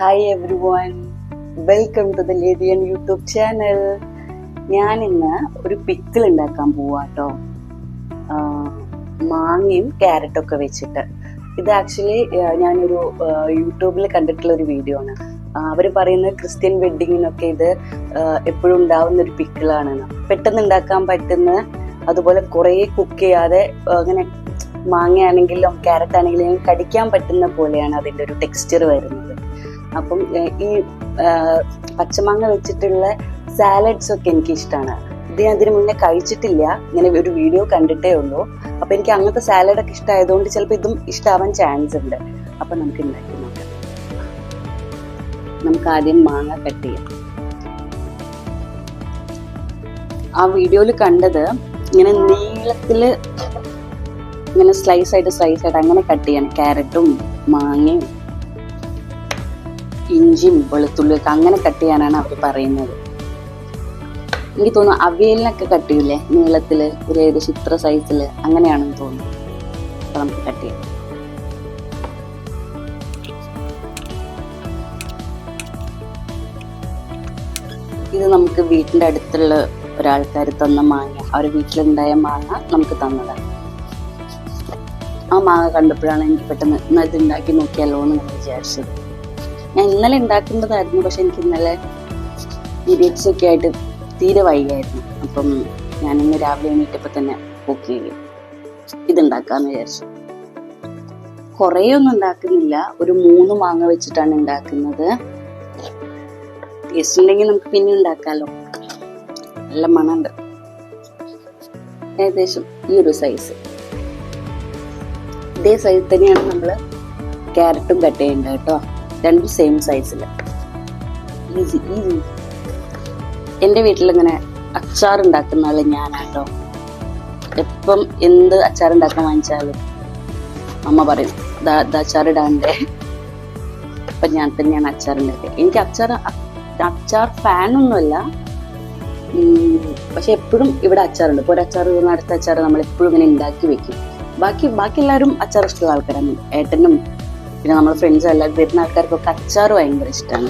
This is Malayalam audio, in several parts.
Hi everyone, welcome to the ലേഡിയൻ യൂട്യൂബ് ചാനൽ. ഞാൻ ഇന്ന് ഒരു പിക്കിൾ ഉണ്ടാക്കാൻ പോവാട്ടോ, മാങ്ങയും ക്യാരറ്റൊക്കെ വെച്ചിട്ട്. ഇത് ആക്ച്വലി ഞാനൊരു യൂട്യൂബിൽ കണ്ടിട്ടുള്ള ഒരു വീഡിയോ ആണ്. അവർ പറയുന്നത് ക്രിസ്ത്യൻ വെഡ്ഡിങ്ങിനൊക്കെ ഇത് എപ്പോഴും ഉണ്ടാവുന്ന ഒരു പിക്കിളാണെന്ന്. പെട്ടെന്ന് ഉണ്ടാക്കാൻ പറ്റുന്ന, അതുപോലെ കുറേ കുക്ക് ചെയ്യാതെ അങ്ങനെ മാങ്ങയാണെങ്കിലും ക്യാരറ്റ് ആണെങ്കിലും കടിക്കാൻ പറ്റുന്ന പോലെയാണ് അതിൻ്റെ ഒരു ടെക്സ്ചർ വരുന്നത്. അപ്പം ഈ പച്ചമാങ്ങ വെച്ചിട്ടുള്ള സാലഡ്സ് ഒക്കെ എനിക്ക് ഇഷ്ടമാണ്. ഇത് ഞാൻ ഇതിന് മുന്നേ കഴിച്ചിട്ടില്ല, ഇങ്ങനെ ഒരു വീഡിയോ കണ്ടിട്ടേ ഉള്ളൂ. അപ്പൊ എനിക്ക് അങ്ങനത്തെ സാലഡൊക്കെ ഇഷ്ടമായതുകൊണ്ട് ചിലപ്പോൾ ഇതും ഇഷ്ടമാവാൻ ചാൻസ് ഉണ്ട്. അപ്പൊ നമുക്ക് ഉണ്ടാക്കി നോക്കാം. നമുക്ക് ആദ്യം മാങ്ങ കട്ട് ചെയ്യാം. ആ വീഡിയോയിൽ കണ്ടത് ഇങ്ങനെ നീളത്തില് ഇങ്ങനെ സ്ലൈസ് ആയിട്ട് അങ്ങനെ കട്ട് ചെയ്യണം. ക്യാരറ്റും മാങ്ങയും ഇഞ്ചിയും വെളുത്തുള്ളിയൊക്കെ അങ്ങനെ കട്ട് ചെയ്യാനാണ് അവർ പറയുന്നത്. എനിക്ക് തോന്നുന്നു അവിയലിനൊക്കെ കട്ട് ചെയ്യില്ലേ നീളത്തില്, ഒരു ഏകദേശം ഇത്ര സൈസില്, അങ്ങനെയാണെന്ന് തോന്നുന്നു. അപ്പൊ നമുക്ക് കട്ട് ചെയ്യാം. ഇത് നമുക്ക് വീട്ടിന്റെ അടുത്തുള്ള ഒരാൾക്കാർ തന്ന മാങ്ങ, അവരുടെ വീട്ടിലുണ്ടായ മാങ്ങ നമുക്ക് തന്നതാണ്. ആ മാങ്ങ കണ്ടപ്പോഴാണ് എനിക്ക് പെട്ടെന്ന് ഇത് ഉണ്ടാക്കി നോക്കിയാലോ എന്ന് ഞാൻ വിചാരിച്ചത്. ഞാൻ ഇന്നലെ ഉണ്ടാക്കുന്നതായിരുന്നു, പക്ഷെ എനിക്ക് ഇന്നലെ പീരിയഡ്സ് ഒക്കെ ആയിട്ട് തീരെ വൈകായിരുന്നു. അപ്പം ഞാനിന്ന് രാവിലെ എണീറ്റപ്പോൾ തന്നെ കുക്ക് ചെയ്യും, ഇതുണ്ടാക്കാന്ന് വിചാരിച്ചു. കുറേ ഒന്നും ഉണ്ടാക്കുന്നില്ല, ഒരു 3 മാങ്ങ വെച്ചിട്ടാണ് ഉണ്ടാക്കുന്നത്. ടേസ്റ്റ് ഉണ്ടെങ്കിൽ നമുക്ക് പിന്നെ ഉണ്ടാക്കാമല്ലോ. നല്ല മണമുണ്ട്. ഏകദേശം ഈ ഒരു സൈസ്, ഇതേ സൈസ് തന്നെയാണ് നമ്മൾ ക്യാരറ്റും കട്ട് ചെയ്യേണ്ടത് കേട്ടോ. രണ്ടും സെയിം സൈസിൽ. ഈസി. എൻ്റെ വീട്ടിലിങ്ങനെ അച്ചാർ ഉണ്ടാക്കുന്ന ആള് ഞാനാട്ടോ. എപ്പം എന്ത് അച്ചാർ ഉണ്ടാക്കാൻ വാങ്ങിച്ചാലും അമ്മ പറയും അച്ചാർ ഇടാണ്ടേ. അപ്പം ഞാൻ തന്നെയാണ് അച്ചാർ ഉണ്ടാക്കിയത്. എനിക്ക് അച്ചാർ ഫാനൊന്നുമല്ല, പക്ഷെ എപ്പോഴും ഇവിടെ അച്ചാറുണ്ട്. ഇപ്പോൾ ഒരു അച്ചാർ തോന്നുന്ന അടുത്ത അച്ചാർ നമ്മൾ എപ്പോഴും ഇങ്ങനെ ഉണ്ടാക്കി വെക്കും. ബാക്കി എല്ലാവരും അച്ചാർ ഇഷ്ടമുള്ള ആൾക്കാരാണ്. ഏട്ടനും പിന്നെ നമ്മുടെ ഫ്രണ്ട്സും എല്ലാവരും വരുന്ന ആൾക്കാർക്കൊക്കെ അച്ചാർ ഭയങ്കര ഇഷ്ടമാണ്.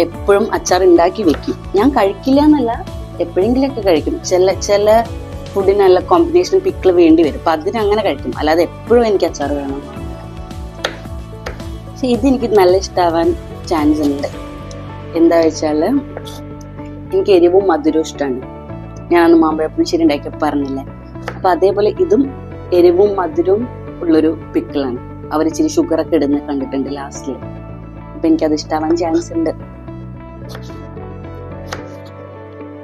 എപ്പോഴും അച്ചാർ ഉണ്ടാക്കി വെക്കും. ഞാൻ കഴിക്കില്ല എന്നല്ല, എപ്പോഴെങ്കിലൊക്കെ കഴിക്കും. ചില ഫുഡിന് നല്ല കോമ്പിനേഷൻ പിക്കിൾ വേണ്ടി വരും, അപ്പൊ അതിനങ്ങനെ കഴിക്കും. അല്ലാതെ എപ്പോഴും എനിക്ക് അച്ചാർ വേണം. പക്ഷെ ഇതെനിക്ക് നല്ല ഇഷ്ടമാവാൻ ചാൻസ് ഉണ്ട്. എന്താ വെച്ചാല് എനിക്ക് എരിവും മധുരവും ഇഷ്ടമാണ്. ഞാനന്ന് മാമ്പഴപ്പുളിശ്ശേരി ഉണ്ടാക്കിയപ്പോൾ പറഞ്ഞില്ലേ, അപ്പൊ അതേപോലെ ഇതും എരിവും മധുരവും ഉള്ളൊരു പിക്കിളാണ്. അവർ ഇച്ചിരി ഷുഗറൊക്കെ ഇടുന്ന കണ്ടിട്ടുണ്ട് ലാസ്റ്റില്. അപ്പൊ എനിക്കത് ഇഷ്ടാവാൻ ചാൻസ് ഉണ്ട്.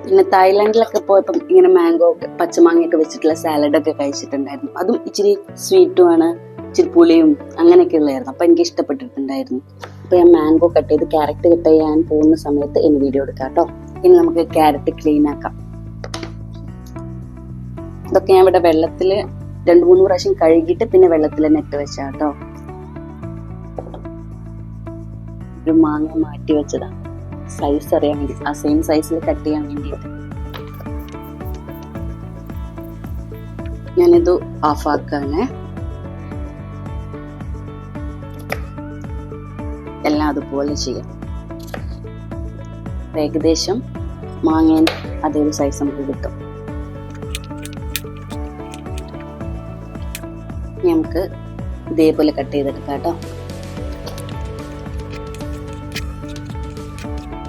പിന്നെ തായ്ലാൻഡിലൊക്കെ പോയപ്പം ഇങ്ങനെ മാംഗോ പച്ചമാങ്ങയൊക്കെ വെച്ചിട്ടുള്ള സാലഡൊക്കെ കഴിച്ചിട്ടുണ്ടായിരുന്നു. അതും ഇച്ചിരി സ്വീറ്റുമാണ്, ഇച്ചിരി പുളിയും അങ്ങനെയൊക്കെ ഉള്ളതായിരുന്നു. അപ്പൊ എനിക്ക് ഇഷ്ടപ്പെട്ടിട്ടുണ്ടായിരുന്നു. അപ്പൊ ഞാൻ മാംഗോ കട്ട് ചെയ്ത് ക്യാരറ്റ് കട്ട് ചെയ്യാൻ പോകുന്ന സമയത്ത് ഇനി വീഡിയോ എടുക്കാം കേട്ടോ. ഇനി നമുക്ക് ക്യാരറ്റ് ക്ലീൻ ആക്കാം. ഇതൊക്കെ ഞാൻ ഇവിടെ വെള്ളത്തില് 2-3 പ്രാവശ്യം കഴുകിയിട്ട് പിന്നെ വെള്ളത്തിൽ നെറ്റ് വെച്ചാ കേട്ടോ. ഒരു മാങ്ങ മാറ്റി വെച്ചതാ, സൈസ് അറിയാൻ വേണ്ടി, ആ സെയിം സൈസിൽ കട്ട് ചെയ്യാൻ വേണ്ടിയിട്ട്. ഞാനിത് ഓഫാക്കാണ്. എല്ലാം അതുപോലെ ചെയ്യാം. ഏകദേശം മാങ്ങേൻ്റെ അതേ ഒരു സൈസ് നമുക്ക് കിട്ടും. നമുക്ക് ഇതേപോലെ കട്ട് ചെയ്തെടുക്കാം കേട്ടോ.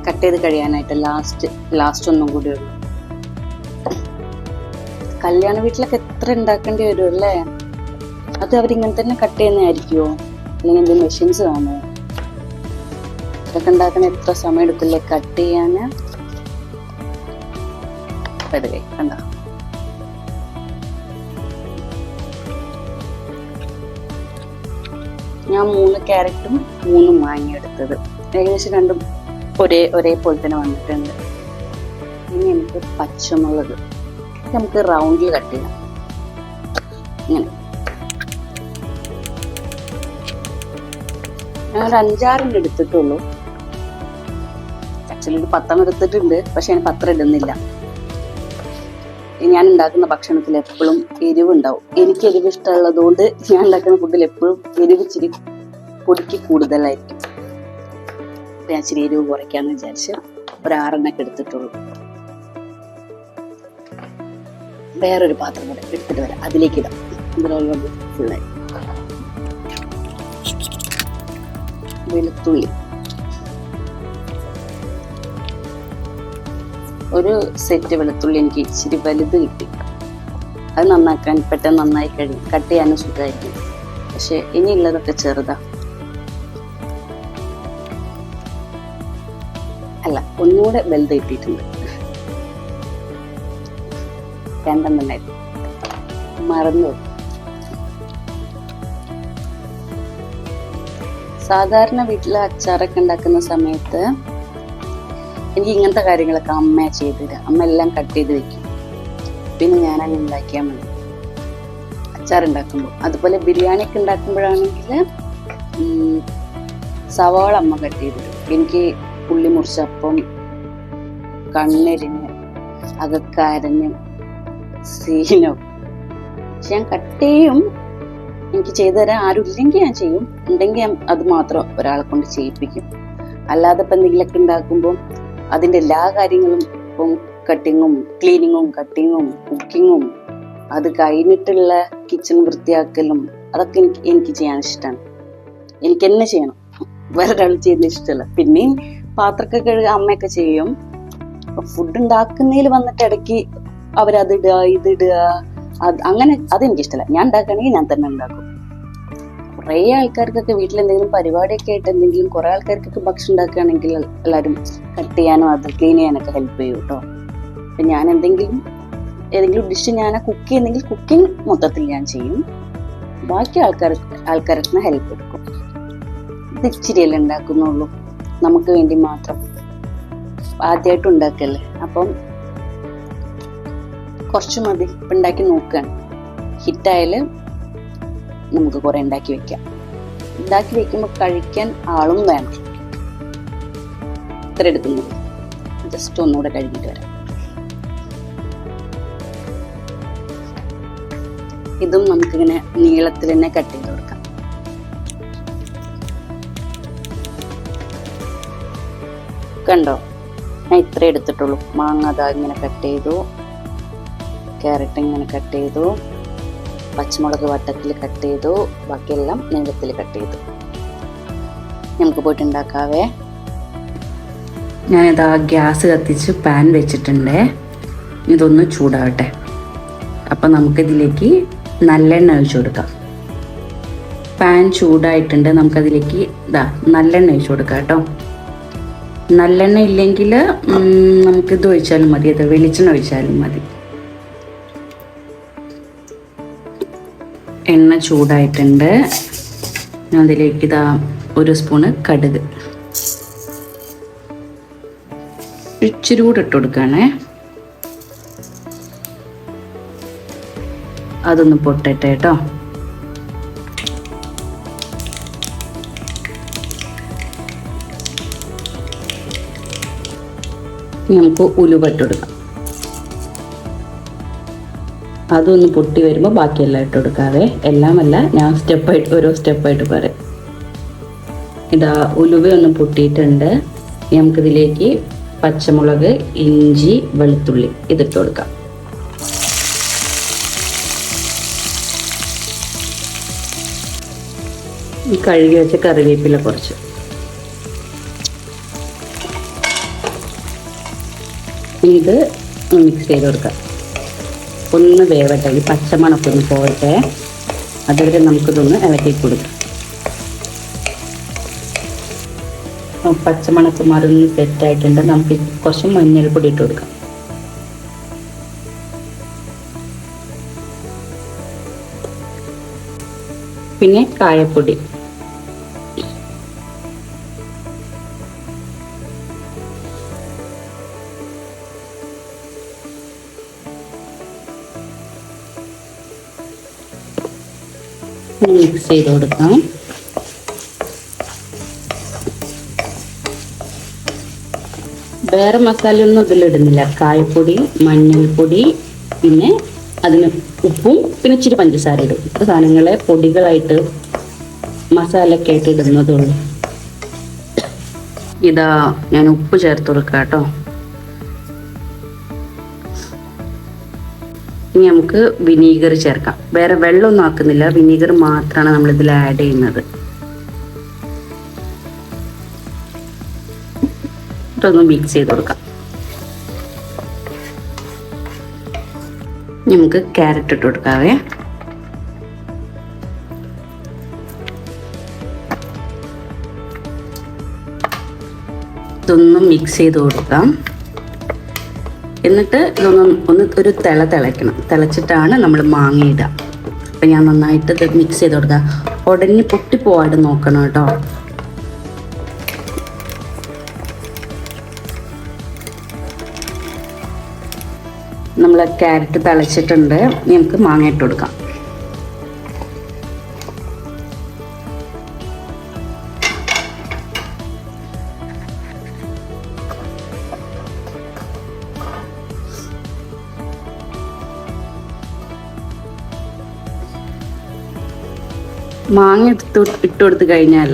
കട്ട് ചെയ്ത് കഴിയാനായിട്ട് ലാസ്റ്റ് ഒന്നും കൂടി ഉള്ളു. കല്യാണ വീട്ടിലൊക്കെ എത്ര ഉണ്ടാക്കേണ്ടി വരും അല്ലേ? അത് അവരിങ്ങനെ തന്നെ കട്ട് ചെയ്യുന്നതായിരിക്കുമോ, അല്ലെങ്കിൽ എന്തെങ്കിലും മെഷീൻസ് കാണുമോ? ഇതൊക്കെ ഉണ്ടാക്കാൻ എത്ര സമയം എടുക്കില്ലേ കട്ട് ചെയ്യാന്? പതുക്കെ കണ്ടോ. ഞാൻ 3 ക്യാരറ്റും 3 മാങ്ങ എടുത്തത്. ഏകദേശം രണ്ടും ഒരേപോലെ തന്നെ വന്നിട്ടുണ്ട്. ഇനി നമുക്ക് പച്ചമുളക് നമുക്ക് റൗണ്ടിൽ കട്ട് ചെയ്യാം. ഇങ്ങനെ ഞാൻ ഒരു 5-6 എടുത്തിട്ടുള്ളൂ. ആക്ച്വലി ഒരു 10 എടുത്തിട്ടുണ്ട്, പക്ഷെ ഞാൻ 10 ഇടുന്നില്ല. ഞാൻ ഉണ്ടാക്കുന്ന ഭക്ഷണത്തിൽ എപ്പോഴും എരിവുണ്ടാവും. എനിക്ക് എരിവ് ഇഷ്ടമുള്ളത് കൊണ്ട് ഞാൻ ഉണ്ടാക്കുന്ന ഫുഡിൽ എപ്പോഴും എരിവ് ഇച്ചിരി പൊടിക്ക് കൂടുതലായിരിക്കും. ഞാൻ ഇച്ചിരി എരിവ് കുറയ്ക്കാന്ന് വിചാരിച്ച് ഒരു 6 എടുത്തിട്ടുള്ളൂ. വേറൊരു പാത്രം കൂടെ എടുത്തിട്ട് വരാം, അതിലേക്ക് ഇടാം. ഇതിലുള്ളത് ഫുള്ളായി. വെളുത്തുള്ളി ഒരു സെറ്റ് വെളുത്തുള്ളി എനിക്ക് ഇച്ചിരി വലുത് കിട്ടി. അത് നന്നാക്കാൻ പെട്ടെന്ന് നന്നായി കഴിയും, കട്ട് ചെയ്യാനും സുഖമായിരിക്കും. പക്ഷെ ഇനിയുള്ളതൊക്കെ ചെറുതാ. അല്ല, ഒന്നുകൂടെ വലുത് കിട്ടിയിട്ടുണ്ട്. 2 മറന്നു. സാധാരണ വീട്ടിലെ അച്ചാറൊക്കെ ഉണ്ടാക്കുന്ന സമയത്ത് എനിക്ക് ഇങ്ങനത്തെ കാര്യങ്ങളൊക്കെ അമ്മ ചെയ്തില്ല. അമ്മ എല്ലാം കട്ട് ചെയ്ത് വെക്കും, പിന്നെ ഞാനങ്ങ് ഉണ്ടാക്കിയാൽ മതി അച്ചാർ ഉണ്ടാക്കുമ്പോൾ. അതുപോലെ ബിരിയാണി ഒക്കെ ഉണ്ടാക്കുമ്പോഴാണെങ്കിൽ സവാള അമ്മ കട്ട് ചെയ്തിടും. എനിക്ക് ഉള്ളി മുറിച്ചപ്പം കണ്ണെരിഞ്ഞ് അകക്കരഞ്ഞ് സീനോ. പക്ഷെ ഞാൻ കട്ട് ചെയ്യും, എനിക്ക് ചെയ്തു തരാൻ ആരും ഇല്ലെങ്കിൽ ഞാൻ ചെയ്യും, ഉണ്ടെങ്കിൽ അത് മാത്രം ഒരാളെ കൊണ്ട് ചെയ്യിപ്പിക്കും. അല്ലാതെ ഇപ്പം എന്തെങ്കിലുമൊക്കെ ഉണ്ടാക്കുമ്പോൾ അതിൻ്റെ എല്ലാ കാര്യങ്ങളും ഇപ്പം കട്ടിങ്ങും ക്ലീനിങ്ങും കട്ടിങ്ങും കുക്കിങ്ങും അത് കഴിഞ്ഞിട്ടുള്ള കിച്ചൺ വൃത്തിയാക്കലും അതൊക്കെ എനിക്ക് ചെയ്യാൻ ഇഷ്ടമാണ്. എനിക്ക് തന്നെ ചെയ്യണം, വേറൊരാൾ ചെയ്യുന്ന ഇഷ്ടമല്ല. പിന്നെയും പാത്രമൊക്കെ കഴുകുക അമ്മയൊക്കെ ചെയ്യും. ഫുഡ് ഉണ്ടാക്കുന്നതിൽ വന്നിട്ട് ഇടയ്ക്ക് അവരതിടുക ഇതിടുക, അങ്ങനെ അതെനിക്കിഷ്ടമല്ല. ഞാൻ ഉണ്ടാക്കുകയാണെങ്കിൽ ഞാൻ തന്നെ ഉണ്ടാക്കും. കുറേ ആൾക്കാർക്കൊക്കെ വീട്ടിൽ എന്തെങ്കിലും പരിപാടിയൊക്കെ ആയിട്ട് എന്തെങ്കിലും കുറേ ആൾക്കാർക്കൊക്കെ ഭക്ഷണം ഉണ്ടാക്കുകയാണെങ്കിൽ എല്ലാവരും കട്ട് ചെയ്യാനും അത് ക്ലീൻ ചെയ്യാനൊക്കെ ഹെൽപ്പ് ചെയ്യും കേട്ടോ. അപ്പം ഞാൻ ഏതെങ്കിലും ഡിഷ് ഞാൻ കുക്ക് ചെയ്യുന്നെങ്കിൽ കുക്കിംഗ് മൊത്തത്തിൽ ഞാൻ ചെയ്യും. ബാക്കി ആൾക്കാർക്ക് ഹെൽപ്പ് എടുക്കും. ഇത് ഇച്ചിരിയല്ലേ ഉണ്ടാക്കുന്നുള്ളൂ, നമുക്ക് വേണ്ടി മാത്രം. ആദ്യമായിട്ട് ഉണ്ടാക്കല്ലേ, അപ്പം കുറച്ച് മതി. ഇപ്പം ഉണ്ടാക്കി നോക്കുകയാണ്, ഹിറ്റായാൽ നമുക്ക് കുറെ ഉണ്ടാക്കി വെക്കാം. ഉണ്ടാക്കി വെക്കുമ്പോൾ കഴിക്കാൻ ആളും വേണം. ഇത്ര എടുക്കുന്നു. ജസ്റ്റ് ഒന്നുകൂടെ കഴുകിയിട്ട് വരാം. ഇതും നമുക്കിങ്ങനെ നീളത്തിൽ തന്നെ കട്ട് ചെയ്ത് കൊടുക്കാം. കണ്ടോ, ഞാൻ ഇത്രേ എടുത്തിട്ടുള്ളൂ. മാങ്ങ അതാ ഇങ്ങനെ കട്ട് ചെയ്തു, ക്യാരറ്റ് ഇങ്ങനെ കട്ട് ചെയ്തു, പച്ചമുളക് വട്ടത്തിൽ കട്ട് ചെയ്തു, ബാക്കിയെല്ലാം നീളത്തിൽ കട്ട് ചെയ്തു. നമുക്ക് പോയിട്ട് ഉണ്ടാക്കാവേ. ഞാനിതാ ഗ്യാസ് കത്തിച്ച് പാൻ വെച്ചിട്ടുണ്ട്. ഇതൊന്ന് ചൂടാവട്ടെ. അപ്പം നമുക്കിതിലേക്ക് നല്ലെണ്ണ ഒഴിച്ചു കൊടുക്കാം. പാൻ ചൂടായിട്ടുണ്ട്, നമുക്കതിലേക്ക് നല്ലെണ്ണ ഒഴിച്ചു കൊടുക്കാം കേട്ടോ. നല്ലെണ്ണ ഇല്ലെങ്കിൽ നമുക്കിത് ഒഴിച്ചാലും മതി, അത് വെളിച്ചെണ്ണ ഒഴിച്ചാലും മതി. എണ്ണ ചൂടായിട്ടുണ്ട്. അതിലേക്ക് 1 സ്പൂണ് കടുക് ഇച്ചിരി കൂടെ ഇട്ട് കൊടുക്കുകയാണേ. അതൊന്ന് പൊട്ടട്ടെ കേട്ടോ. നമുക്ക് ഉലുവ ഇട്ട് കൊടുക്കാം. അതൊന്ന് പൊട്ടി വരുമ്പോൾ ബാക്കിയെല്ലാം ഇട്ട് കൊടുക്കാവേ. എല്ലാമല്ല, ഞാൻ ഓരോ സ്റ്റെപ്പായിട്ട് പറയാം. ഉലുവ ഒന്ന് പൊട്ടിയിട്ടുണ്ട്. നമുക്കിതിലേക്ക് പച്ചമുളക്, ഇഞ്ചി, വെളുത്തുള്ളി ഇതിട്ട് കൊടുക്കാം. കഴുകി വെച്ച കറിവേപ്പില കുറച്ച്. ഇത് മിക്സ് ചെയ്ത് കൊടുക്കാം. ഒന്ന് വേവട്ടെ, ഈ പച്ചമണൊക്കെ ഒന്ന് പോവട്ടെ. അതുവരെ നമുക്കിതൊന്ന് ഇളക്കി കൊടുക്കാം. പച്ചമണക്ക് മറന്ന് സെറ്റായിട്ടുണ്ട്. നമുക്ക് കുറച്ച് മഞ്ഞൾപ്പൊടി ഇട്ട് കൊടുക്കാം. പിന്നെ കായപ്പൊടി, മിക്സ് ചെയ്ത് കൊടുക്കാം. വേറെ മസാലയൊന്നും ഇതിലിടുന്നില്ല. കായപ്പൊടി, മഞ്ഞൾപ്പൊടി, പിന്നെ അതിന് ഉപ്പും പിന്നെ ഇച്ചിരി പഞ്ചസാര ഇടും. സാധനങ്ങളെ പൊടികളായിട്ട് മസാലയൊക്കെ ആയിട്ട് ഇടുന്നതുള്ളൂ. ഇതാ ഞാൻ ഉപ്പ് ചേർത്ത് കൊടുക്കാം കേട്ടോ. ഇനി നമുക്ക് വിനീഗർ ചേർക്കാം. വേറെ വെള്ളമൊന്നും ആക്കുന്നില്ല, വിനീഗർ മാത്രമാണ് നമ്മൾ ഇതിൽ ആഡ് ചെയ്യുന്നത്. ഇതൊന്ന് മിക്സ് ചെയ്ത് കൊടുക്കാം. നമുക്ക് ക്യാരറ്റ് ഇട്ട് കൊടുക്കാവേ. ഇതൊന്നും മിക്സ് ചെയ്ത് കൊടുക്കാം. എന്നിട്ട് ഇതൊന്ന് ഒരു തിളയ്ക്കണം. തിളച്ചിട്ടാണ് നമ്മൾ മാങ്ങ ഇടുക. അപ്പം ഞാൻ നന്നായിട്ട് ഇത് മിക്സ് ചെയ്ത് കൊടുക്കാം. ഉടനെ പൊട്ടിപ്പോവാതെ നോക്കണം കേട്ടോ. നമ്മൾ ക്യാരറ്റ് തിളച്ചിട്ടുണ്ട്. നമുക്ക് മാങ്ങ ഇട്ട് കൊടുക്കാം. മാങ്ങ ഇട്ട് കൊടുത്തു കഴിഞ്ഞാൽ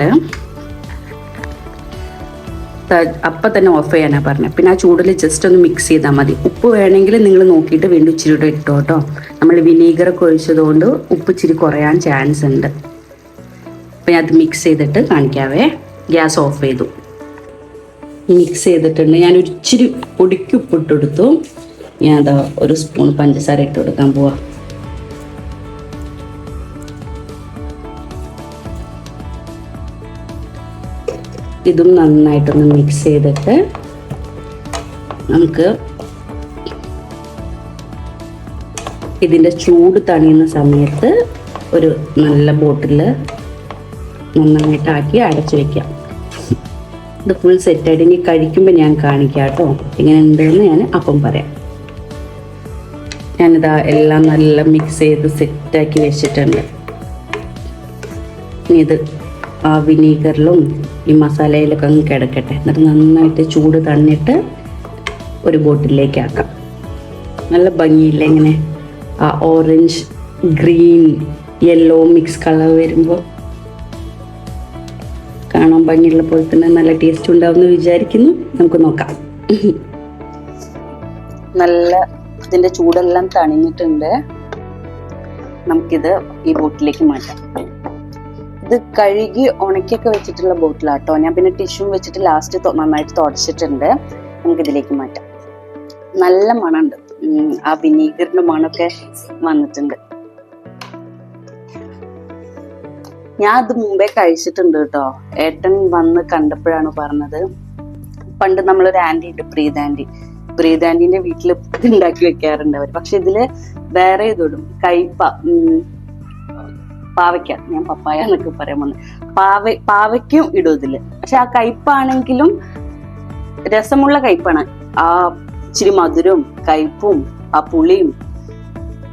അപ്പം തന്നെ ഓഫ് ചെയ്യാനാണ് പറഞ്ഞത്. പിന്നെ ആ ചൂടിൽ ജസ്റ്റ് ഒന്ന് മിക്സ് ചെയ്താൽ മതി. ഉപ്പ് വേണമെങ്കിൽ നിങ്ങൾ നോക്കിയിട്ട് വീണ്ടും ഇച്ചിരി കൂടെ ഇട്ടോ കേട്ടോ. നമ്മൾ വിനീഗറൊക്കെ ഒഴിച്ചതുകൊണ്ട് ഉപ്പ് ഇച്ചിരി കുറയാൻ ചാൻസ് ഉണ്ട്. അപ്പം ഞാൻ അത് മിക്സ് ചെയ്തിട്ട് കാണിക്കാവേ. ഗ്യാസ് ഓഫ് ചെയ്തു. മിക്സ് ചെയ്തിട്ടുണ്ട്. ഞാൻ ഒരു ഇച്ചിരി പൊടിക്ക് ഉപ്പിട്ട് കൊടുത്തു. ഞാൻ അതാ ഒരു സ്പൂൺ പഞ്ചസാര ഇട്ട് കൊടുക്കാൻ പോവാം. ഇതും നന്നായിട്ടൊന്ന് മിക്സ് ചെയ്തിട്ട് നമുക്ക് ഇതിൻ്റെ ചൂട് തണിയുന്ന സമയത്ത് ഒരു നല്ല ബോട്ടിൽ നന്നായിട്ടാക്കി അടച്ചു വയ്ക്കാം. ഇത് ഫുൾ സെറ്റായിട്ട് ഇനി കഴിക്കുമ്പോൾ ഞാൻ കാണിക്കാം കേട്ടോ ഇങ്ങനെ ഉണ്ടെന്ന് ഞാൻ അപ്പം പറയാം. ഞാനിതാ എല്ലാം നല്ല മിക്സ് ചെയ്ത് സെറ്റാക്കി വെച്ചിട്ടുണ്ട്. ഇനി ഇത് ആ വിനീഗറിലും ഈ മസാലയിലൊക്കെ അങ്ങ് കിടക്കട്ടെ. എന്നിട്ട് നന്നായിട്ട് ചൂട് തണിഞ്ഞിട്ട് ഒരു ബോട്ടിലേക്ക് ആക്കാം. നല്ല ഭംഗിയില്ല ഇങ്ങനെ ആ orange green yellow mix colour വരുമ്പോൾ കാണാൻ ഭംഗിയുള്ള പോലെ തന്നെ നല്ല ടേസ്റ്റ് ഉണ്ടാവുമെന്ന് വിചാരിക്കുന്നു. നമുക്ക് നോക്കാം. നല്ല ഇതിൻ്റെ ചൂടെല്ലാം തണിഞ്ഞിട്ടുണ്ട്. നമുക്കിത് ഈ ബോട്ടിലേക്ക് മാറ്റാം. ഇത് കഴുകി ഉണക്കിയൊക്കെ വെച്ചിട്ടുള്ള ബോട്ടിലാട്ടോ. ഞാൻ പിന്നെ ടിഷ്യൂ വെച്ചിട്ട് ലാസ്റ്റ് നന്നായിട്ട് തുടച്ചിട്ടുണ്ട്. നമുക്കിതിലേക്ക് മാറ്റാം. നല്ല മണമുണ്ട്. ആ വിനീഗറിന്റെ മണമൊക്കെ വന്നിട്ടുണ്ട്. ഞാൻ അത് മുമ്പേ കഴിച്ചിട്ടുണ്ട് കേട്ടോ. ഏട്ടൻ വന്ന് കണ്ടപ്പോഴാണ് പറഞ്ഞത്. പണ്ട് നമ്മളൊരു ആന്റി ഉണ്ട്, പ്രീത് ആന്റിന്റെ വീട്ടിൽ ഉണ്ടാക്കി വെക്കാറുണ്ട് അവർ. പക്ഷെ ഇതില് വേറെ ഇതിടും. പാവയ്ക്ക, ഞാൻ പപ്പായ എന്നൊക്കെ പറയാൻ വന്നത്. പാവയ്ക്കും ഇടും ഇതില്. പക്ഷെ ആ കയ്പാണെങ്കിലും രസമുള്ള കയ്പാണ്. ആ ഇച്ചിരി മധുരവും കയ്പും ആ പുളിയും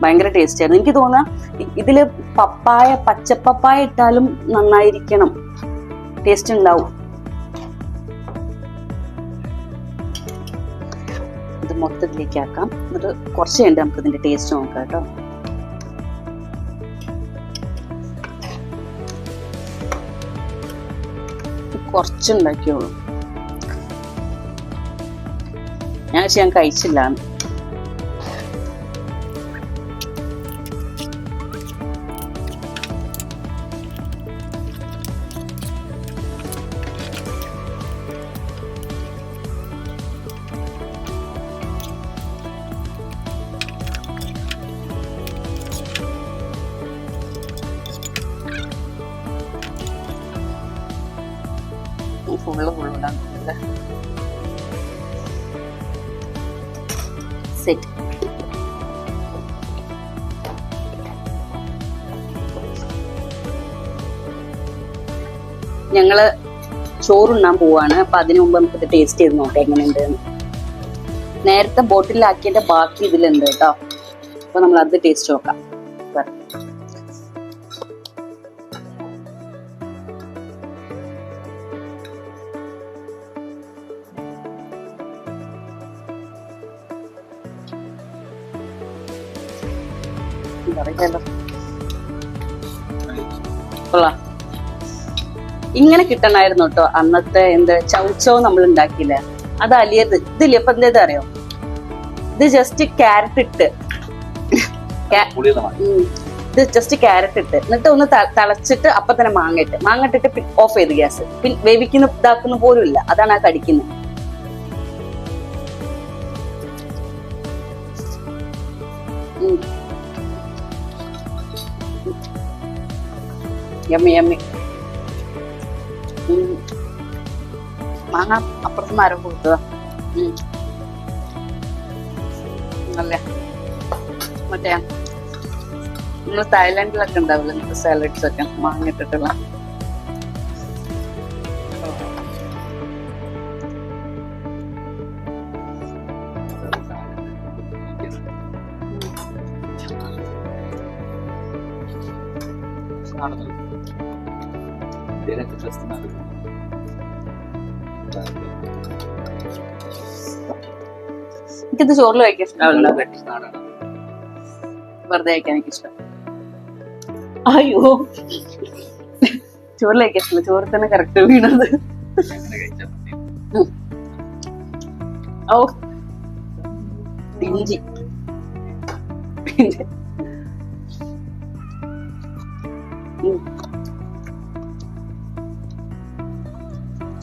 ഭയങ്കര ടേസ്റ്റ് ആയിരുന്നു. എനിക്ക് തോന്നുക ഇതില് പച്ചപ്പപ്പായ ഇട്ടാലും നന്നായിരിക്കണം, ടേസ്റ്റ് ഉണ്ടാവും. ഇത് മൊത്തത്തിലേക്ക് ആക്കാം. എന്നിട്ട് കുറച്ച് കഴിഞ്ഞിട്ട് നമുക്ക് ഇതിന്റെ ടേസ്റ്റ് നോക്കാം കേട്ടോ. കുറച്ചുണ്ടാക്കിയോളൂ. ഞാൻ കഴിച്ചില്ല. ഫുള്ള് ഉണ്ടാക്കുന്നില്ല. സെറ്റ്. ഞങ്ങള് ചോറുണ്ണാൻ പോവാണ്. അപ്പൊ അതിനു മുമ്പ് നമുക്കിത് ടേസ്റ്റ് ചെയ്ത് നോക്കാം എങ്ങനെയുണ്ട്. നേരത്തെ ബോട്ടിലാക്കിയതിന്റെ ബാക്കി ഇതിലുണ്ട് കേട്ടോ. അപ്പൊ നമ്മൾ അത് ടേസ്റ്റ് നോക്കാം. ഇങ്ങനെ കിട്ടണമായിരുന്നു കേട്ടോ അന്നത്തെ എന്ത് ചൗച്ചോ നമ്മൾ ഉണ്ടാക്കിയില്ലേ, അത് അലിയത്. ഇതില്ലേ ഇപ്പൊ എന്തേത് അറിയോ, ഇത് ജസ്റ്റ് ക്യാരറ്റ് ഇട്ട് ഇത് ജസ്റ്റ് ക്യാരറ്റ് ഇട്ട് എന്നിട്ട് ഒന്ന് തിളച്ചിട്ട് അപ്പൊ തന്നെ മാങ്ങ ഇട്ടിട്ട് ഓഫ് ചെയ്ത് ഗ്യാസ്. പിന്നെ വേവിക്കുന്ന ഇതാക്കുന്ന പോലും ഇല്ല, അതാണ് ആ കടിക്കുന്നത്. Yummy yummy. മാങ്ങ അപ്പുറത്ത് മരം കൊടുത്തതാ. നല്ല മറ്റേ നമ്മൾ തായ്ലാൻഡിലൊക്കെ ഉണ്ടാവില്ല സാലഡ്സ് ഒക്കെ മാങ്ങ ഇട്ടിട്ടുള്ള. എനിക്കിത് ചോറിൽ കഴിക്കാൻ ഇഷ്ടമാവില്ല, വെറുതെ കഴിക്കാൻ എനിക്ക് ഇഷ്ടം. അയ്യോ ചോറിൽ കഴിക്കാൻ ഇഷ്ടമില്ല, ചോറ് തന്നെ കറക്റ്റ് വീണത്. ഓ ഇഞ്ചി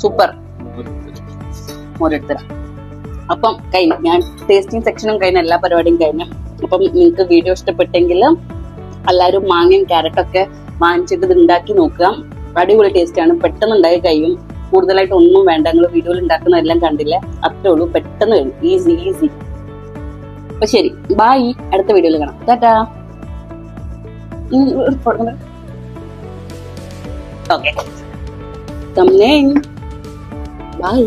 സൂപ്പർ. മോരെടുത്തരാം. അപ്പം കഴിഞ്ഞു, ഞാൻ ടേസ്റ്റിംഗ് സെക്ഷനും കഴിഞ്ഞ എല്ലാ പരിപാടിയും കഴിഞ്ഞു. അപ്പം നിങ്ങൾക്ക് വീഡിയോ ഇഷ്ടപ്പെട്ടെങ്കിൽ എല്ലാവരും മാങ്ങയും ക്യാരറ്റൊക്കെ വാങ്ങിച്ചിട്ട് ഇത് ഉണ്ടാക്കി നോക്കുക. അടിപൊളി ടേസ്റ്റ് ആണ്, പെട്ടെന്ന് ഉണ്ടാക്കി കഴിയും. കൂടുതലായിട്ട് ഒന്നും വേണ്ട, നിങ്ങൾ വീഡിയോയിൽ ഉണ്ടാക്കുന്നതെല്ലാം കണ്ടില്ലേ, അത്രേ ഉള്ളൂ, പെട്ടെന്ന് കഴിയും, ഈസി ഈസി. അപ്പൊ ശരി, ബായ്, അടുത്ത വീഡിയോയിൽ കാണാം. ടാറ്റാ. Okay, by.